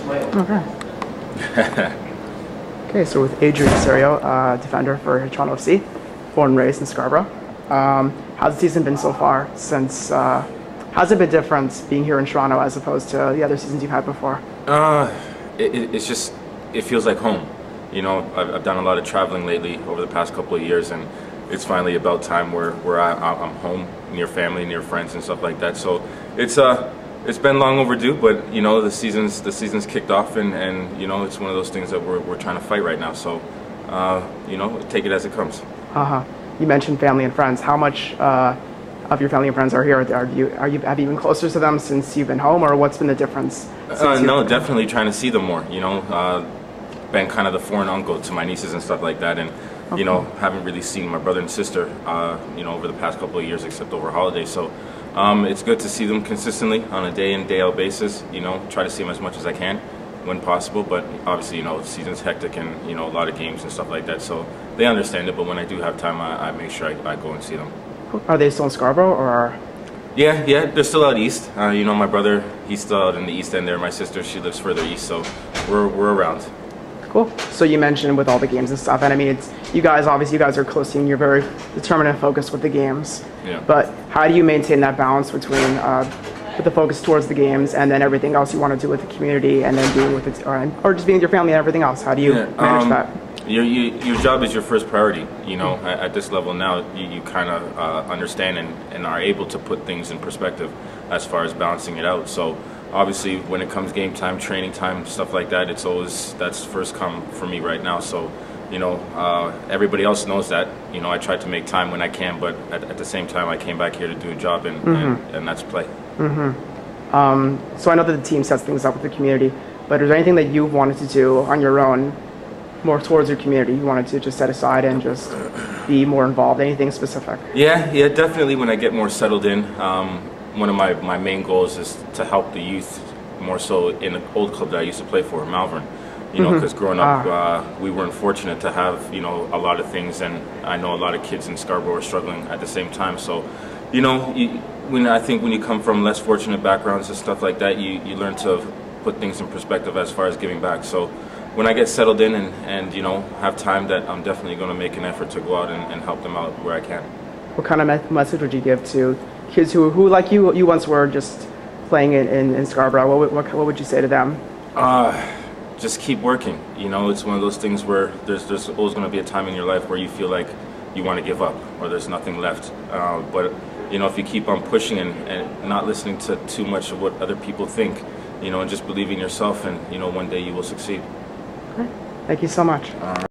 Okay. Okay, so with Adrian Serioux, defender for Toronto FC, born and raised in Scarborough. How's the season been so far? How's it been different being here in Toronto as opposed to the other seasons you've had before? It feels like home. You know, I've done a lot of traveling lately over the past couple of years, and it's finally about time where I'm home, near family, near friends, and stuff like that. So it's been long overdue, but you know the season's kicked off, and you know it's one of those things that we're trying to fight right now. So you know, take it as it comes. You mentioned family and friends. How much of your family and friends are here? Have you been closer to them since you've been home, or what's been the difference? No, definitely trying to see them more. You know, been kind of the foreign uncle to my nieces and stuff like that, and you know, haven't really seen my brother and sister, you know, over the past couple of years, except over holidays. So it's good to see them consistently on a day in, day out basis. You know, try to see them as much as I can when possible, but obviously, you know, the season's hectic and, you know, a lot of games and stuff like that. So they understand it, but when I do have time, I make sure I go and see them. Are they still in Scarborough, or? Yeah, they're still out east. You know, my brother, he's still out in the east end there. My sister, she lives further east, so we're around. Cool. So you mentioned with all the games and stuff, and I mean, it's you guys are close team. You're very determined and focused with the games. Yeah. But how do you maintain that balance between with the focus towards the games and then everything else you want to do with the community, and then being with it, or just being with your family and everything else? How do you manage that? Your job is your first priority. You know, at this level now, you kind of understand and are able to put things in perspective as far as balancing it out. So obviously, when it comes game time, training time, stuff like that, that's first come for me right now. So, you know, everybody else knows that. You know, I try to make time when I can, but at the same time, I came back here to do a job, and that's play. So I know that the team sets things up with the community, but is there anything that you wanted to do on your own, more towards your community? You wanted to just set aside and just be more involved? Anything specific? Yeah, definitely. When I get more settled in, one of my main goals is to help the youth more so in an old club that I used to play for, Malvern. You know, because growing up, we weren't fortunate to have, you know, a lot of things, and I know a lot of kids in Scarborough are struggling at the same time. So, you know, I think when you come from less fortunate backgrounds and stuff like that, you learn to put things in perspective as far as giving back. So when I get settled in and you know, have time, that I'm definitely going to make an effort to go out and help them out where I can. What kind of message would you give to kids who like you once were, just playing in Scarborough? What would you say to them? Just keep working. You know, it's one of those things where there's always going to be a time in your life where you feel like you want to give up or there's nothing left. But you know, if you keep on pushing and not listening to too much of what other people think, you know, and just believe in yourself, and you know, one day you will succeed. Okay. Thank you so much.